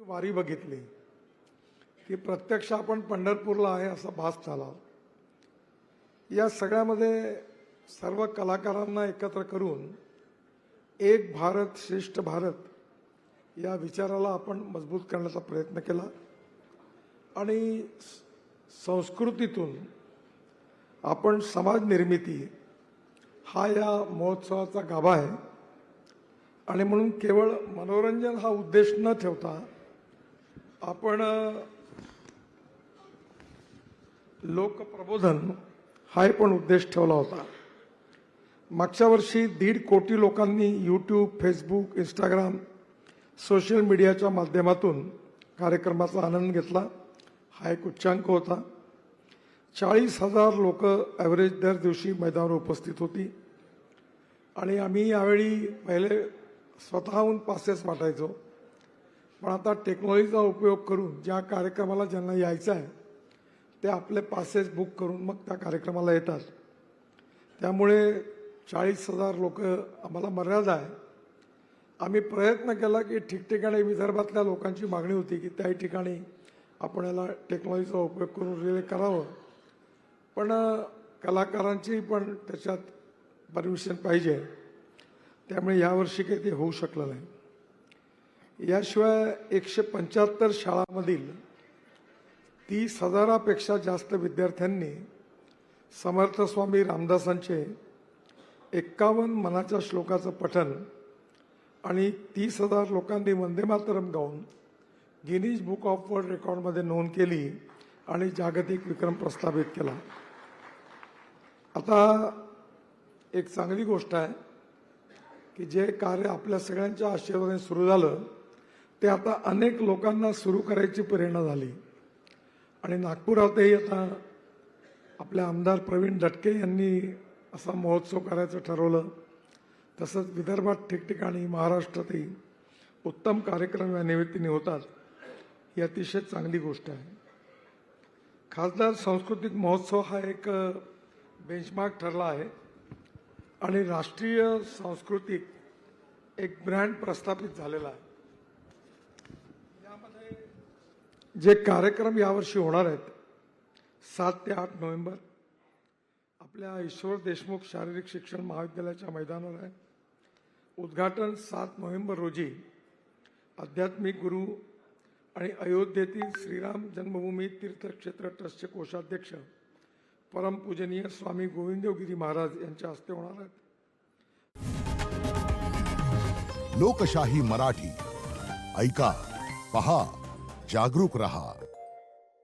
वारी बघितली की प्रत्यक्ष आपण पंढरपूरला आहे असा भास झाला. या सगळ्यामध्ये सर्व कलाकारांना एकत्र करून एक भारत श्रेष्ठ भारत या विचाराला आपण मजबूत करण्याचा प्रयत्न केला आणि संस्कृतीतून आपण समाज निर्मिती हा या महोत्सवाचा गाभा आहे. आणि म्हणून केवळ मनोरंजन हा उद्देश न ठेवता आपण लोकप्रबोधन हा पण उद्देश ठेवला होता. मागच्या वर्षी 1.5 कोटी लोकांनी यूट्यूब, फेसबुक, इंस्टाग्राम, सोशल मीडियाच्या माध्यमातून कार्यक्रमाचा आनंद घेतला. हा एक उच्चांक होता. 40,000 लोक ॲव्हरेज दर दिवशी मैदानावर उपस्थित होती. आणि आम्ही यावेळी पहिले स्वतःहून पासेस वाटायचो, पण आता टेक्नॉलॉजीचा उपयोग करून ज्या कार्यक्रमाला ज्यांना यायचं आहे ते आपले पासेस बुक करून मग त्या कार्यक्रमाला येतात. त्यामुळे 40,000 लोक आम्हाला मर्यादा आहे. आम्ही प्रयत्न केला की ठिकठिकाणी विदर्भातल्या लोकांची मागणी होती की त्याही ठिकाणी आपण याला टेक्नॉलॉजीचा उपयोग करून रिले करावं, पण कलाकारांची पण त्याच्यात परमिशन पाहिजे. त्यामुळे यावर्षी काही ते होऊ शकलं नाही. याशिवाय 175 शाळांमधील 30,000पेक्षा जास्त विद्यार्थ्यांनी समर्थ स्वामी रामदासांचे 51 मनाच्या श्लोकाचं पठण आणि 30,000 लोकांनी वंदे मातरम गाऊन गिनीज बुक ऑफ वर्ल्ड रेकॉर्डमध्ये नोंद केली आणि जागतिक विक्रम प्रस्थापित केला. आता एक चांगली गोष्ट आहे की जे कार्य आपल्या सगळ्यांच्या आशीर्वादाने सुरू झालं ते आता अनेक लोकांना सुरू करायची प्रेरणा झाली. आणि नागपुरातही आता आपले आमदार प्रवीण दटके यांनी असा महोत्सव करायचं ठरवलं. तसंच विदर्भात ठिकठिकाणी महाराष्ट्रातही उत्तम कार्यक्रम या निमित्ताने होतात. ही अतिशय चांगली गोष्ट आहे. खासदार सांस्कृतिक महोत्सव हा एक बेंचमार्क ठरला आहे आणि राष्ट्रीय सांस्कृतिक एक ब्रँड प्रस्थापित झालेला आहे. यामध्ये जे कार्यक्रम यावर्षी होणार आहेत 7 ते 8 नोव्हेंबर आपल्या ईश्वर देशमुख शारीरिक शिक्षण महाविद्यालयाच्या मैदानावर आहे. उद्घाटन 7 नोव्हेंबर रोजी आध्यात्मिक गुरु आणि अयोध्येतील श्रीराम जन्मभूमी तीर्थक्षेत्र ट्रस्टचे कोषाध्यक्ष परमपूजनीय स्वामी गोविंदगिरी महाराज यांच्या हस्ते होणार आहेत. लोकशाही मराठी ऐका, पहा, जागरूक रहा.